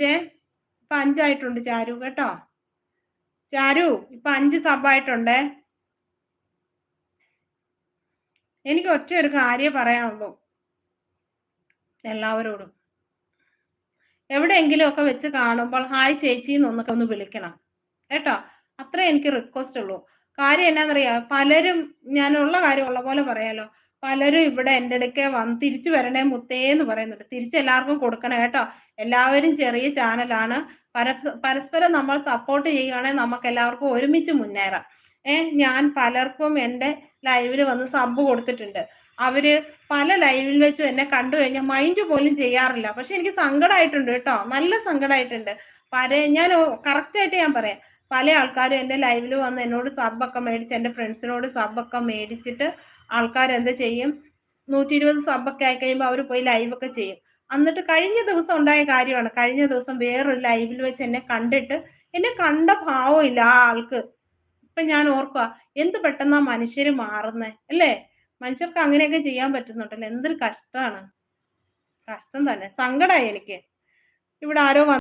ഇപ്പൊ 5 ആയിട്ടുണ്ട് ചാരു കേട്ടോ. ചാരു ഇപ്പൊ 5 സബായിട്ടുണ്ടേ. എനിക്ക് ഒറ്റ ഒരു കാര്യം പറയാനുള്ളൂ എല്ലാവരോടും. എവിടെയെങ്കിലും ഒക്കെ വെച്ച് കാണുമ്പോൾ ഹായ് ചേച്ചി എന്നൊക്കെ ഒന്ന് വിളിക്കണം കേട്ടോ. അത്രേ എനിക്ക് റിക്വസ്റ്റ് ഉള്ളൂ. കാര്യം എന്നാന്നറിയാ, പലരും, ഞാനുള്ള കാര്യം ഉള്ള പോലെ പറയാലോ, പലരും ഇവിടെ എൻ്റെ അടുക്കെ വന്ന് തിരിച്ചു വരണേ മുത്തേന്ന് പറയുന്നുണ്ട്. തിരിച്ചെല്ലാവർക്കും കൊടുക്കണം കേട്ടോ. എല്ലാവരും ചെറിയ ചാനലാണ്. പരസ്പരം നമ്മൾ സപ്പോർട്ട് ചെയ്യുകയാണെങ്കിൽ നമുക്ക് എല്ലാവർക്കും ഒരുമിച്ച് മുന്നേറാം. ഞാൻ പലർക്കും എൻ്റെ ലൈവിൽ വന്ന് സബ് കൊടുത്തിട്ടുണ്ട്. അവര് പല ലൈവിൽ വെച്ചും എന്നെ കണ്ടു കഴിഞ്ഞാൽ മൈൻഡ് പോലും ചെയ്യാറില്ല. പക്ഷെ എനിക്ക് സങ്കടമായിട്ടുണ്ട് കേട്ടോ, നല്ല സങ്കടമായിട്ടുണ്ട്. ഞാൻ കറക്റ്റായിട്ട് ഞാൻ പറയാം, പല ആൾക്കാരും എൻ്റെ ലൈവിൽ വന്ന് എന്നോട് സബൊക്കെ മേടിച്ച്, എൻ്റെ ഫ്രണ്ട്സിനോട് സബൊക്കെ മേടിച്ചിട്ട് ആൾക്കാരെന്ത് ചെയ്യും, 120 സബൊക്കെ ആയി കഴിയുമ്പോൾ അവർ പോയി ലൈവൊക്കെ ചെയ്യും. എന്നിട്ട് കഴിഞ്ഞ ദിവസം ഉണ്ടായ കാര്യമാണ്, കഴിഞ്ഞ ദിവസം വേറൊരു ലൈവിൽ വെച്ച് എന്നെ കണ്ടിട്ട് എന്നെ കണ്ട ഭാവമില്ല ആ ആൾക്ക്. ഇപ്പൊ ഞാൻ ഓർക്കുക, എന്ത് പെട്ടെന്നാ മനുഷ്യര് മാറുന്നേ അല്ലേ. മനുഷ്യർക്ക് അങ്ങനെയൊക്കെ ചെയ്യാൻ പറ്റുന്നുണ്ടല്ലോ. എന്തൊരു കഷ്ടമാണ്, കഷ്ടം തന്നെ. സങ്കടമായി എനിക്ക്. ഇവിടെ ആരോ